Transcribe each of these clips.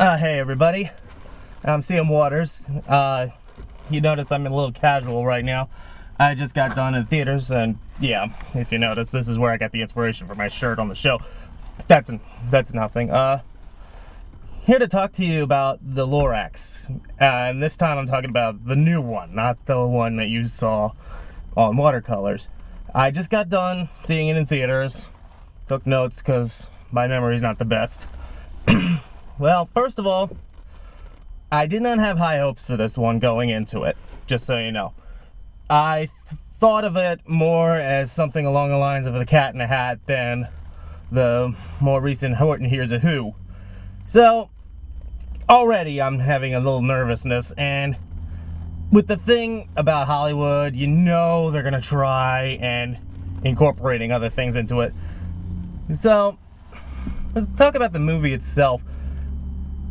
Hey everybody, I'm CM Waters. You notice I'm a little casual right now. I just got done in theaters, and yeah, if you notice, this is where I got the inspiration for my shirt on the show. That's nothing. Here to talk to you about the Lorax, and this time I'm talking about the new one, not the one that you saw on watercolors. I just got done seeing it in theaters, took notes because my memory's not the best. Well, first of all, I did not have high hopes for this one going into it, just so you know. I thought of it more as something along the lines of The Cat in the Hat than the more recent Horton Hears a Who. So, already I'm having a little nervousness, and with the thing about Hollywood, you know they're gonna try and incorporating other things into it. So, let's talk about the movie itself.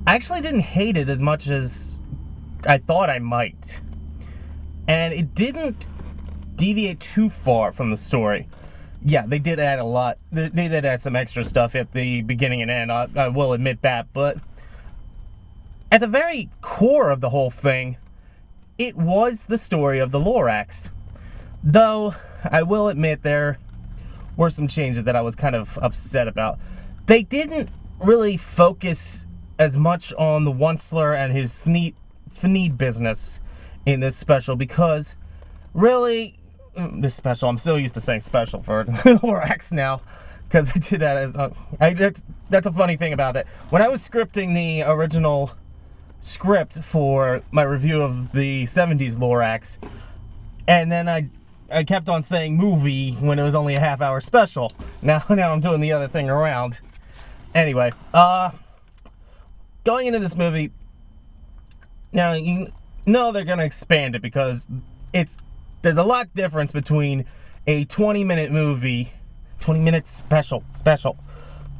I actually didn't hate it as much as I thought I might. And it didn't deviate too far from the story. Yeah, they did add a lot. They did add some extra stuff at the beginning and end, I will admit that. But at the very core of the whole thing, it was the story of the Lorax. Though, I will admit there were some changes that I was kind of upset about. They didn't really focus as much on the Onceler and his Thneed business in this special, because really, this special, I'm so used to saying special for Lorax now, because I did that as, that's a funny thing about it. When I was scripting the original script for my review of the 70s Lorax, and then I kept on saying movie when it was only a half-hour special. Now I'm doing the other thing around. Anyway, going into this movie, now you know they're gonna expand it because there's a lot difference between a 20-minute movie, 20-minute special,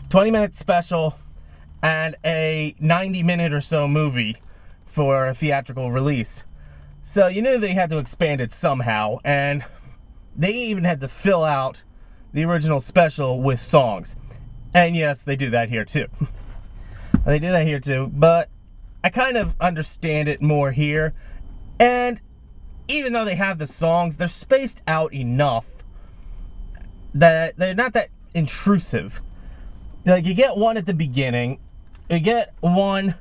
20-minute special, and a 90-minute or so movie for a theatrical release. So you knew they had to expand it somehow, and they even had to fill out the original special with songs. And yes, they do that here too. They do that here too, but I kind of understand it more here. And even though they have the songs, they're spaced out enough that they're not that intrusive. Like, you get one at the beginning, you get one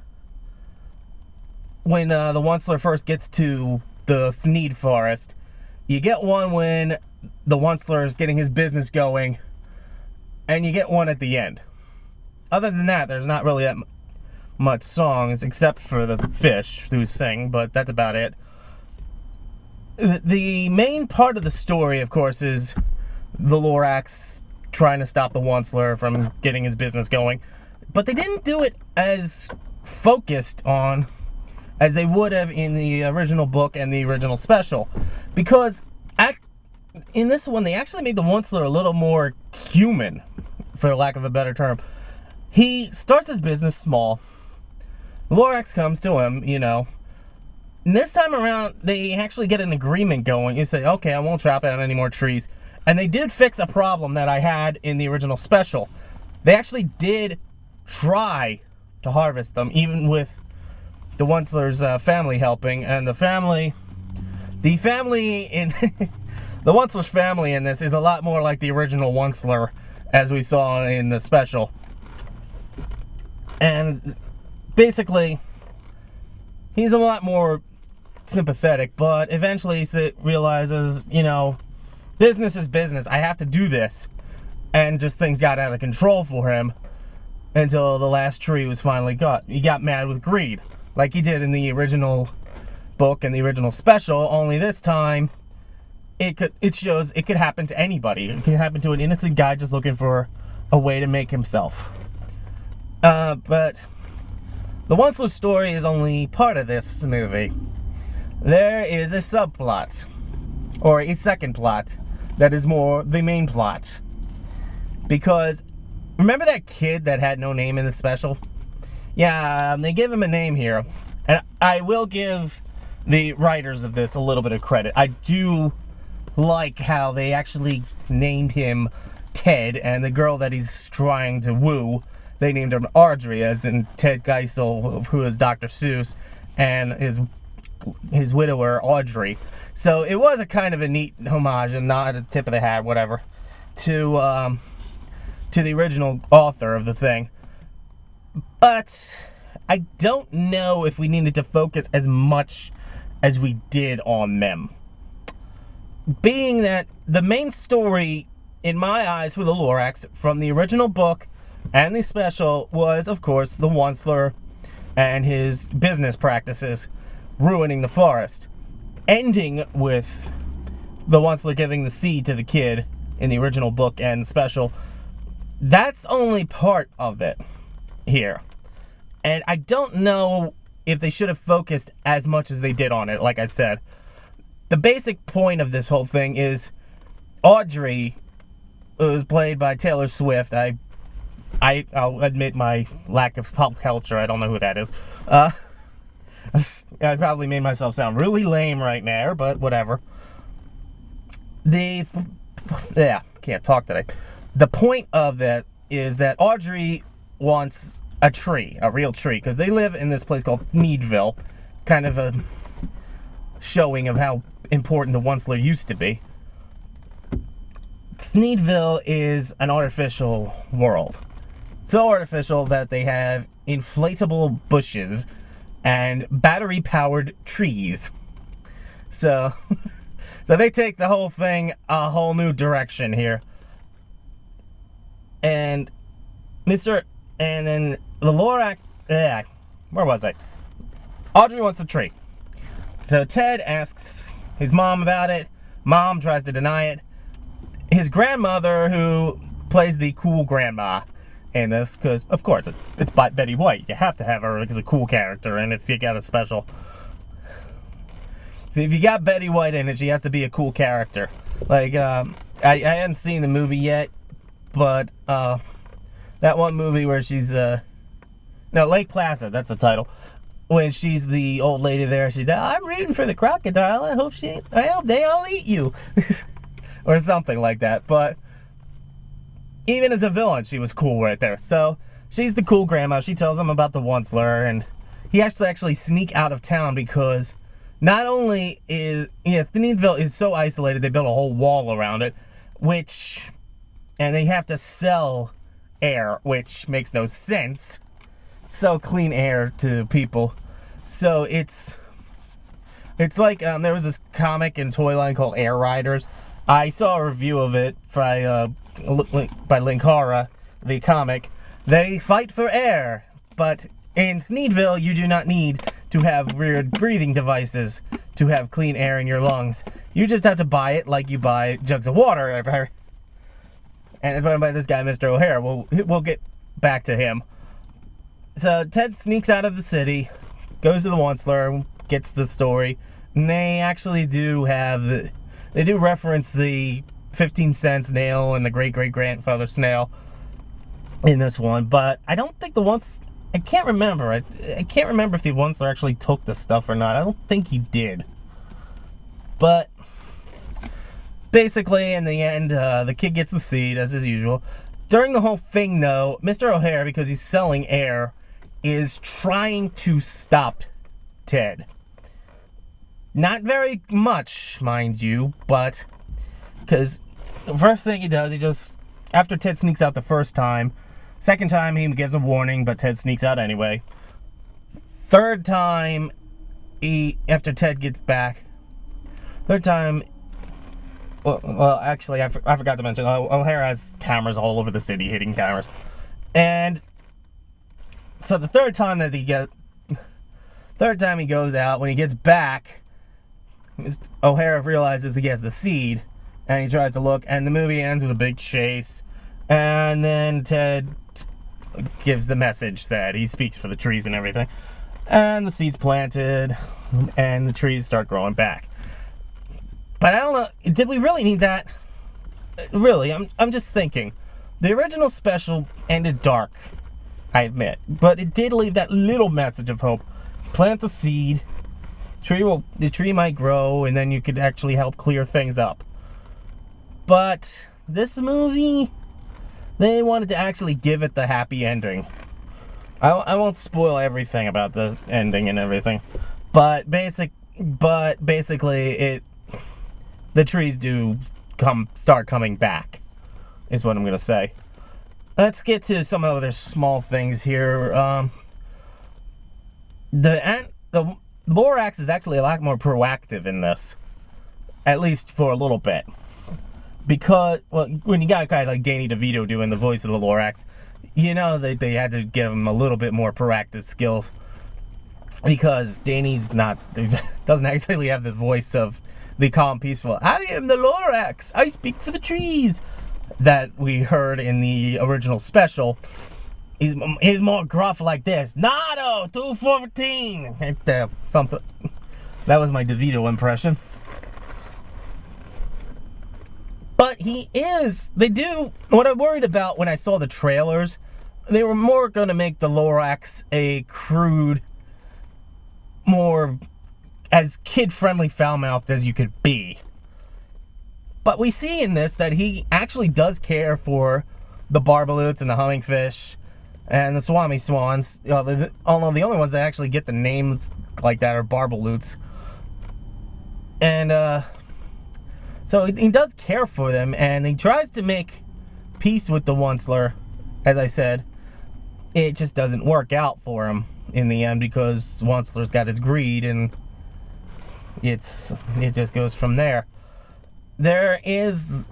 when the Onceler first gets to the Thneed forest, you get one when the Onceler is getting his business going, and you get one at the end. Other than that, there's not really that much songs, except for the fish who sing, but that's about it. The main part of the story, of course, is the Lorax trying to stop the Onceler from getting his business going. But they didn't do it as focused on as they would have in the original book and the original special. Because in this one, they actually made the Onceler a little more human, for lack of a better term. He starts his business small. Lorax comes to him, you know. And this time around, they actually get an agreement going. You say, okay, I won't chop down any more trees. And they did fix a problem that I had in the original special. They actually did try to harvest them, even with the Onceler's family helping. And the family in the Onceler's family in this is a lot more like the original Onceler, as we saw in the special. And basically, he's a lot more sympathetic, but eventually he realizes, you know, business is business. I have to do this. And just things got out of control for him until the last tree was finally cut. He got mad with greed, like he did in the original book and the original special, only this time it shows it could happen to anybody. It could happen to an innocent guy just looking for a way to make himself. But the Onceler story is only part of this movie. There is a subplot, or a second plot, that is more the main plot. Because, remember that kid that had no name in the special? Yeah, they give him a name here. And I will give the writers of this a little bit of credit. I do like how they actually named him Ted, and the girl that he's trying to woo they named her Audrey, as in Ted Geisel, who is Dr. Seuss, and his widower, Audrey. So it was a kind of a neat homage, and not a tip of the hat, whatever, to the original author of the thing. But I don't know if we needed to focus as much as we did on them. Being that the main story, in my eyes, for the Lorax, from the original book and the special, was, of course, the Onceler and his business practices ruining the forest. Ending with the Onceler giving the seed to the kid in the original book and special. That's only part of it here. And I don't know if they should have focused as much as they did on it, like I said. The basic point of this whole thing is Audrey was played by Taylor Swift. I'll admit my lack of pop culture. I don't know who that is. I probably made myself sound really lame right now, but whatever. Can't talk today. The point of that is that Audrey wants a tree, a real tree, because they live in this place called Thneedville, kind of a showing of how important the Onceler used to be. Thneedville is an artificial world. So artificial that they have inflatable bushes and battery-powered trees. So they take the whole thing a whole new direction here. And then the Lorax, where was I? Audrey wants the tree. So Ted asks his mom about it. Mom tries to deny it. His grandmother, who plays the cool grandma in this, because of course it's by Betty White. You have to have her as a cool character, and if you got a special, if you got Betty White in it, she has to be a cool character. Like I hadn't seen the movie yet, but that one movie where she's no, Lake Placid, that's the title. When she's the old lady there, she's like, I'm rooting for the crocodile. I hope they all eat you. Or something like that. But even as a villain, she was cool right there. So she's the cool grandma. She tells him about the Onceler, and he has to actually sneak out of town because not only is, Thneedville is so isolated, they built a whole wall around it, and they have to sell air, which makes no sense. Sell clean air to people. So it's like, there was this comic and toy line called Air Riders. I saw a review of it by Linkara, the comic. They fight for air, but in Thneedville, you do not need to have weird breathing devices to have clean air in your lungs. You just have to buy it like you buy jugs of water. And it's run by this guy, Mr. O'Hare. We'll get back to him. So Ted sneaks out of the city, goes to the Onceler, gets the story, and they actually do have, they do reference the 15-cent snail and the great-great-grandfather snail in this one, but I don't think I can't remember. I can't remember if the Onceler actually took the stuff or not. I don't think he did. But basically, in the end, the kid gets the seed, as is usual. During the whole thing, though, Mr. O'Hare, because he's selling air, is trying to stop Ted. Not very much, mind you, but because the first thing he does, after Ted sneaks out the first time, second time he gives a warning, but Ted sneaks out anyway. Third time, after Ted gets back, well, actually, I forgot to mention, O'Hare has cameras all over the city, hidden cameras. And so the third time he goes out, when he gets back, O'Hare realizes he has the seed, and he tries to look, and the movie ends with a big chase, and then Ted gives the message that he speaks for the trees and everything, and the seed's planted, and the trees start growing back. But I don't know, did we really need that? Really, I'm just thinking. The original special ended dark, I admit, but it did leave that little message of hope. Plant the seed, the tree might grow, and then you could actually help clear things up. But this movie, they wanted to actually give it the happy ending. I won't spoil everything about the ending and everything, but basically the trees do start coming back, is what I'm gonna say. Let's get to some other small things here. The Lorax is actually a lot more proactive in this, at least for a little bit, because, well, when you got a guy like Danny DeVito doing the voice of the Lorax, you know that they had to give him a little bit more proactive skills, because Danny's doesn't actually have the voice of the calm, peaceful, I am the Lorax, I speak for the trees, that we heard in the original special. He's more gruff like this. Nado 214. Right there, something. That was my DeVito impression. But they do, what I worried about when I saw the trailers, they were more going to make the Lorax a crude, more as kid-friendly foul-mouthed as you could be. But we see in this that he actually does care for the barbaloots and the hummingfish and the swami swans. Although the only ones that actually get the names like that are barbaloots. And so he does care for them, and he tries to make peace with the Onceler. As I said, it just doesn't work out for him in the end, because Onceler's got his greed, and it just goes from there. There is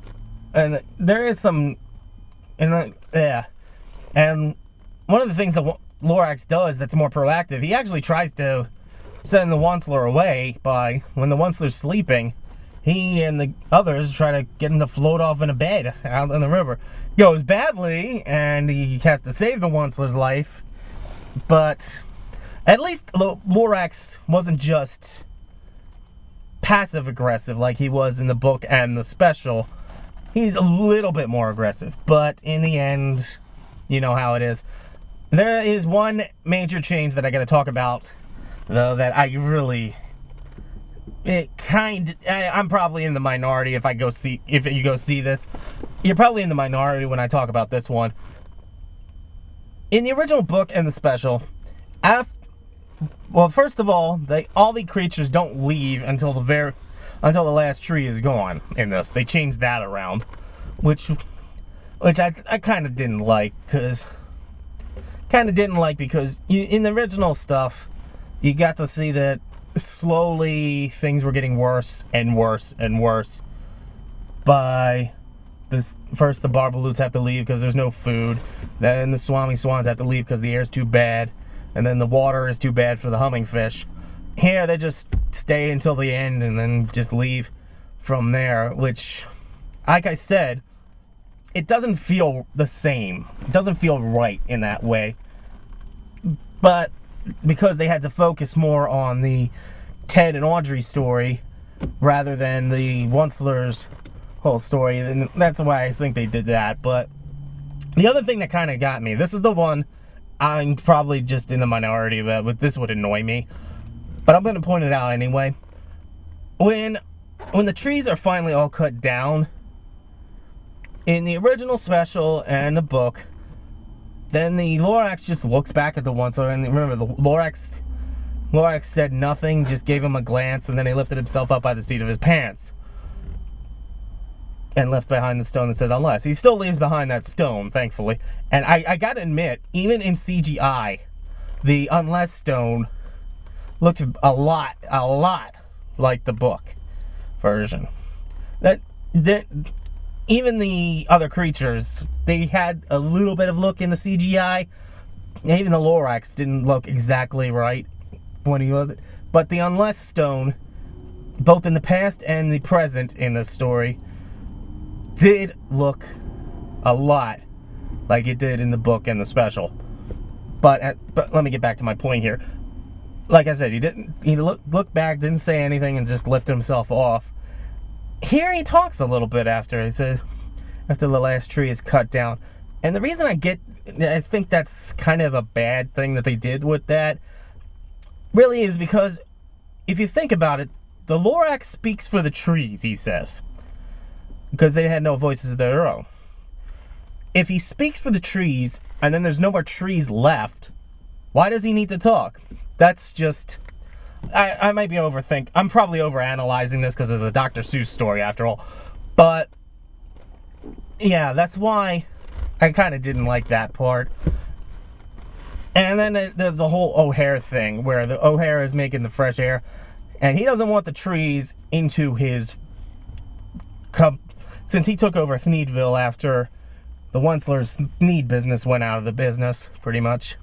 some, and one of the things that Lorax does that's more proactive, he actually tries to send the Onceler away by, when the Onceler's sleeping, he and the others try to get him to float off in a bed out in the river. Goes badly, and he has to save the Onceler's life, but at least Lorax wasn't just passive-aggressive like he was in the book and the special. He's a little bit more aggressive, but in the end, you know how it is. There is one major change that I gotta talk about, though, that I'm probably in the minority if you go see this. You're probably in the minority when I talk about this one. In the original book and the special, well, first of all the creatures don't leave until the last tree is gone in this. They changed that around, which I kind of didn't like, because in the original stuff, you got to see that slowly things were getting worse and worse and worse. First the barbaloots have to leave because there's no food, then the swami swans have to leave because the air's too bad, and then the water is too bad for the hummingfish. Here they just stay until the end and then just leave from there, which, like I said, it doesn't feel the same. It doesn't feel right in that way. But because they had to focus more on the Ted and Audrey story rather than the Onceler's whole story, and that's why I think they did that. But the other thing that kind of got me, this is the one I'm probably just in the minority about, but this would annoy me, but I'm going to point it out anyway. When the trees are finally all cut down, in the original special and the book, then the Lorax just looks back at the Onceler, and remember, the Lorax said nothing, just gave him a glance, and then he lifted himself up by the seat of his pants and left behind the stone that said unless. He still leaves behind that stone, thankfully. And I gotta admit, even in CGI, the unless stone looked a lot like the book version. Even the other creatures, they had a little bit of look in the CGI. Even the Lorax didn't look exactly right when he was it. But the unless stone, both in the past and the present in this story, did look a lot like it did in the book and the special. But let me get back to my point here. Like I said, he looked back, didn't say anything, and just lifted himself off. Here he talks a little bit after. He says, after the last tree is cut down. And the reason I think that's kind of a bad thing that they did with that, really is because, if you think about it, the Lorax speaks for the trees, he says, because they had no voices of their own. If he speaks for the trees, and then there's no more trees left, Why does he need to talk? That's just... I might be I'm probably overanalyzing this because it's a Dr. Seuss story after all. But, yeah, that's why I kind of didn't like that part. And then there's the whole O'Hare thing, where the O'Hare is making the fresh air, and he doesn't want the trees into his... Since he took over Thneedville after the Onceler's Thneed business went out of the business, pretty much,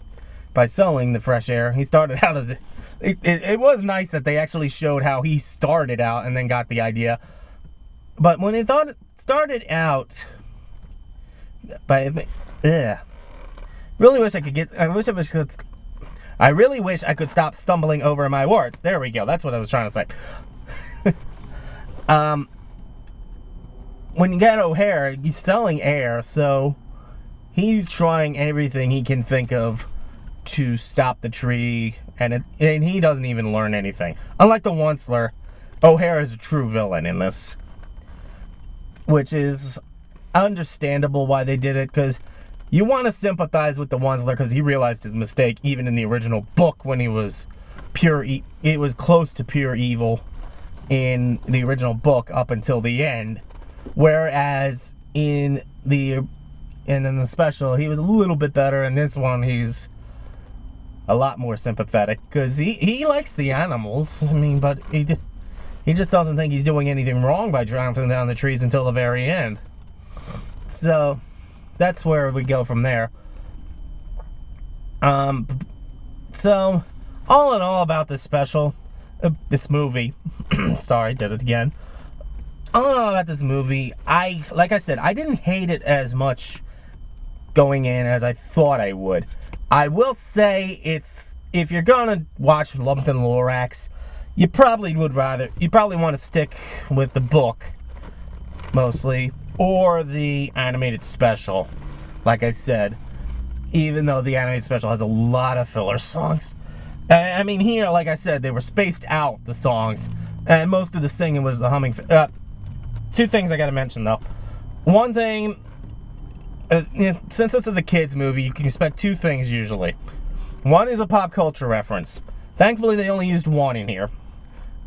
by selling the fresh air. He started out as... It was nice that they actually showed how he started out and then got the idea. But when it started out... Really wish I could get... I really wish I could stop stumbling over my words. There we go. That's what I was trying to say. When you get O'Hare, he's selling air, so he's trying everything he can think of to stop the tree, and he doesn't even learn anything. Unlike the Onceler, O'Hare is a true villain in this, which is understandable why they did it, because you want to sympathize with the Onceler because he realized his mistake even in the original book when he was it was close to pure evil in the original book up until the end. Whereas in the special, he was a little bit better. In this one, he's a lot more sympathetic because he likes the animals. I mean, but he just doesn't think he's doing anything wrong by dropping down the trees until the very end. So that's where we go from there. So all in all about this special, this movie. Sorry, did it again. All in all about this movie, like I said, I didn't hate it as much going in as I thought I would. I will say if you're gonna watch Lumped in Lorax, you probably want to stick with the book mostly, or the animated special. Like I said, even though the animated special has a lot of filler songs. I mean, here, like I said, they were spaced out, the songs, and most of the singing was the humming. Two things I gotta mention, though. One thing, since this is a kid's movie, you can expect two things usually. One is a pop culture reference. Thankfully, they only used one in here,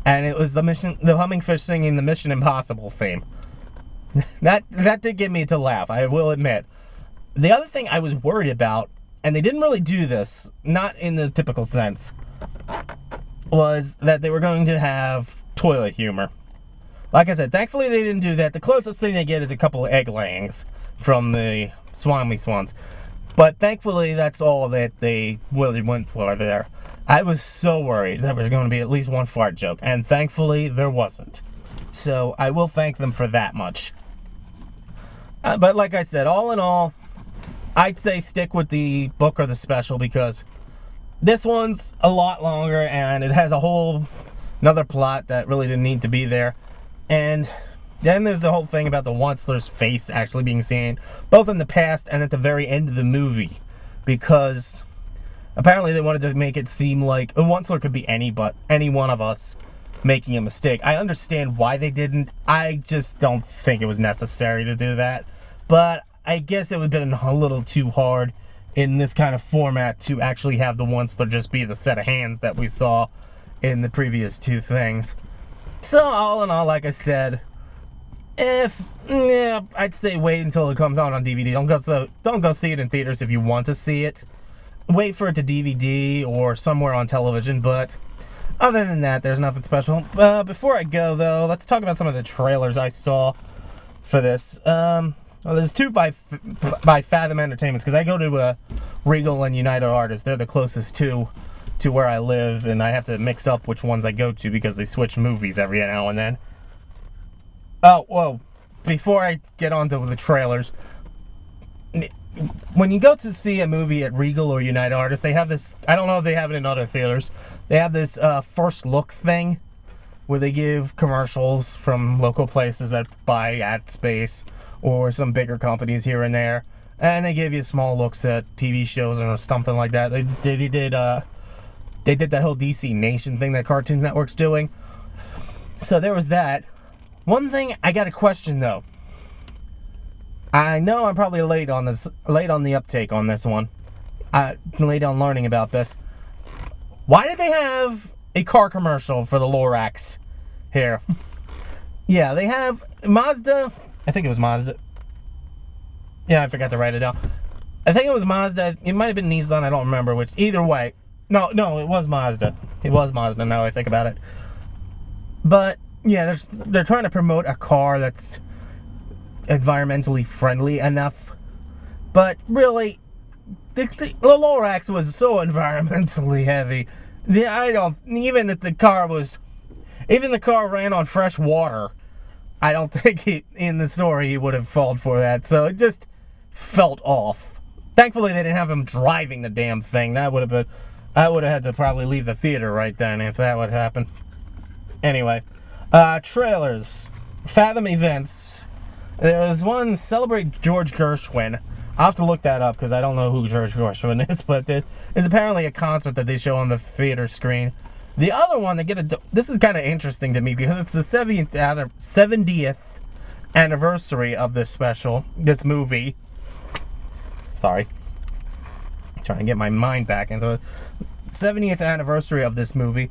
and it was the humming fish singing the Mission Impossible theme. That did get me to laugh, I will admit. The other thing I was worried about, and they didn't really do this, not in the typical sense, was that they were going to have toilet humor. Like I said, thankfully they didn't do that. The closest thing they get is a couple of egg layings from the Swanley Swans. But thankfully that's all that they really went for there. I was so worried that there was going to be at least one fart joke, and thankfully there wasn't. So I will thank them for that much. But like I said, all in all, I'd say stick with the book or the special, because this one's a lot longer and it has a whole another plot that really didn't need to be there. And then there's the whole thing about the Onceler's face actually being seen, both in the past and at the very end of the movie, because apparently they wanted to make it seem like a Onceler could be any one of us making a mistake. I understand why they didn't. I just don't think it was necessary to do that. But I guess it would have been a little too hard in this kind of format to actually have the Onceler just be the set of hands that we saw in the previous two things. So all in all, like I said, I'd say wait until it comes out on DVD. Don't go see it in theaters if you want to see it. Wait for it to DVD or somewhere on television. But other than that, there's nothing special. Before I go though, let's talk about some of the trailers I saw for this. Well, there's two by Fathom Entertainments, because I go to Regal and United Artists. They're the closest to where I live, and I have to mix up which ones I go to because they switch movies every now and then. Oh, well, before I get on to the trailers, when you go to see a movie at Regal or United Artists, they have this, I don't know if they have it in other theaters, they have this first look thing where they give commercials from local places that buy ad space or some bigger companies here and there, and they give you small looks at TV shows or something like that. They did that whole DC Nation thing that Cartoon Network's doing. So there was that. One thing I got a question though. I know I'm probably late on the uptake on this one. later on learning about this. Why did they have a car commercial for the Lorax here? Yeah, they have Mazda. I think it was Mazda. Yeah, I forgot to write it down. I think it was Mazda. It might have been Nissan. I don't remember which. Either way. No, it was Mazda. It was Mazda now I think about it. But, yeah, they're trying to promote a car that's environmentally friendly enough. But, really, the Lorax was so environmentally heavy. Yeah, even if the car ran on fresh water, I don't think in the story he would have fallen for that. So it just felt off. Thankfully, they didn't have him driving the damn thing. I would have had to probably leave the theater right then if that would happen. Anyway, trailers. Fathom events. There was one, Celebrate George Gershwin. I'll have to look that up because I don't know who George Gershwin is, but there's apparently a concert that they show on the theater screen. The other one, this is kind of interesting to me because it's the 70th anniversary of this movie. Sorry. I'm trying to get my mind back into it. 70th anniversary of this movie.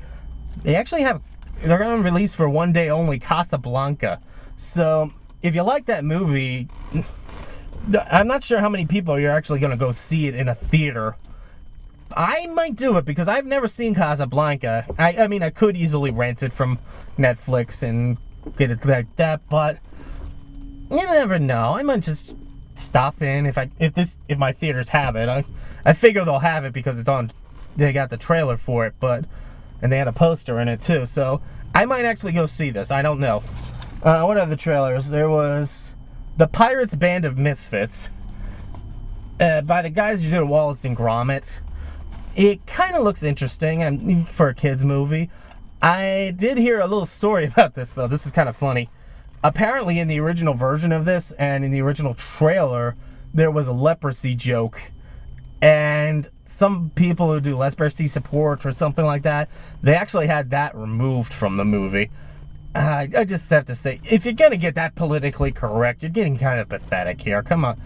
They're going to release for one day only Casablanca. So, if you like that movie, I'm not sure how many people you're actually going to go see it in a theater. I might do it because I've never seen Casablanca. I mean, I could easily rent it from Netflix and get it like that, but you never know. I might just stop in if my theaters have it. I figure they'll have it because it's on. They got the trailer for it, and they had a poster in it too. So I might actually go see this. I don't know. What are the trailers? There was The Pirates Band of Misfits by the guys who did Wallace and Gromit. It kind of looks interesting for a kid's movie. I did hear a little story about this, though. This is kind of funny. Apparently, in the original version of this and in the original trailer, there was a leprosy joke. And some people who do leprosy support or something like that, they actually had that removed from the movie. I just have to say, if you're going to get that politically correct, you're getting kind of pathetic here. Come on.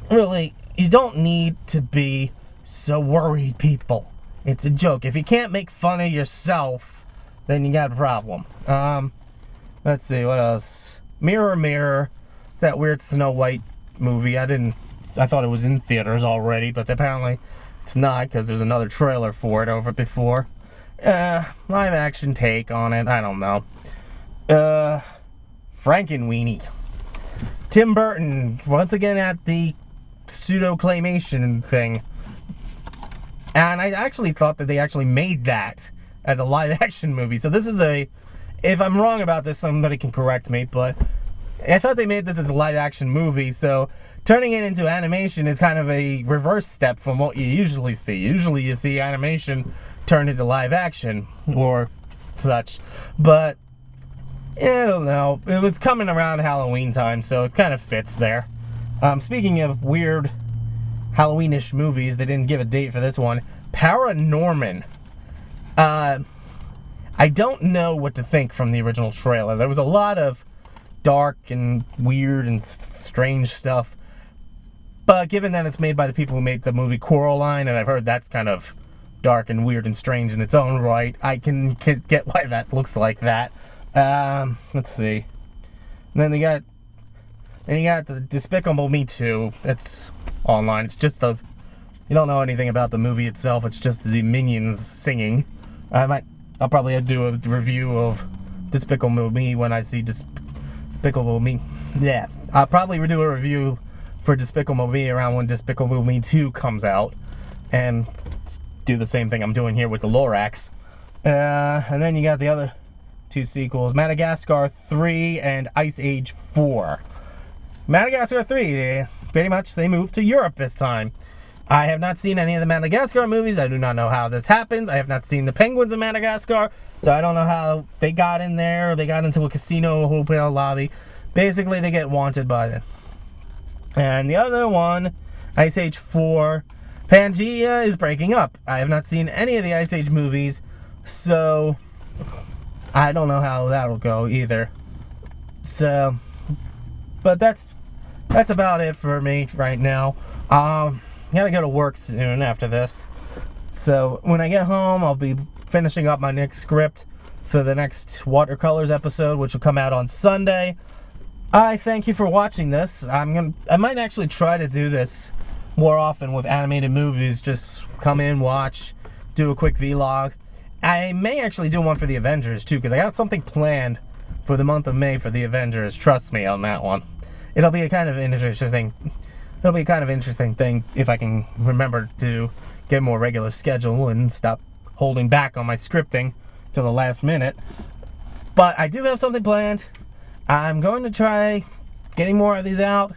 Really, you don't need to be so worried, people. It's a joke. If you can't make fun of yourself, then you got a problem. Let's see, what else? Mirror, Mirror. That weird Snow White movie. I thought it was in theaters already, but apparently it's not because there's another trailer for it over before. Live action take on it. I don't know. Frankenweenie. Tim Burton, once again at the pseudo-claymation thing. And I actually thought that they actually made that as a live-action movie. So this is if I'm wrong about this, somebody can correct me, but I thought they made this as a live-action movie, so turning it into animation is kind of a reverse step from what you usually see. Usually you see animation turned into live-action, or such. But, I don't know. It was coming around Halloween time, so it kind of fits there. Speaking of weird Halloweenish movies, they didn't give a date for this one. Paranorman. I don't know what to think from the original trailer. There was a lot of dark and weird and strange stuff. But given that it's made by the people who made the movie Coraline, and I've heard that's kind of dark and weird and strange in its own right, I can get why that looks like that. Let's see. And then you got the Despicable Me 2. It's online. It's just you don't know anything about the movie itself. It's just the minions singing. I'll probably do a review of Despicable Me when I see Despicable Me. Yeah, I'll probably do a review for Despicable Me around when Despicable Me 2 comes out, and do the same thing I'm doing here with the Lorax. And then you got the other two sequels, Madagascar 3 and Ice Age 4. Madagascar 3, pretty much they moved to Europe this time. I have not seen any of the Madagascar movies. I do not know how this happens. I have not seen the penguins in Madagascar, so I don't know how they got in there. They got into a casino hotel lobby. Basically, they get wanted by it. And the other one, Ice Age 4, Pangea is breaking up. I have not seen any of the Ice Age movies, so I don't know how that'll go either. So, but that's about it for me right now. Gotta go to work soon after this. So when I get home, I'll be finishing up my next script for the next watercolors episode, which will come out on Sunday. I thank you for watching this. I might actually try to do this more often with animated movies. Just come in, watch, do a quick vlog. I may actually do one for the Avengers too, because I got something planned for the month of May for the Avengers. Trust me on that one. It'll be a kind of interesting. It'll be a kind of interesting thing if I can remember to get a more regular schedule and stop holding back on my scripting till the last minute. But I do have something planned. I'm going to try getting more of these out.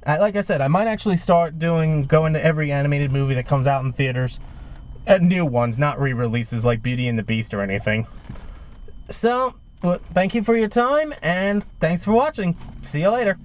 Like I said, I might actually start going to every animated movie that comes out in theaters. New ones, not re-releases like Beauty and the Beast or anything. So, well, thank you for your time, and thanks for watching. See you later.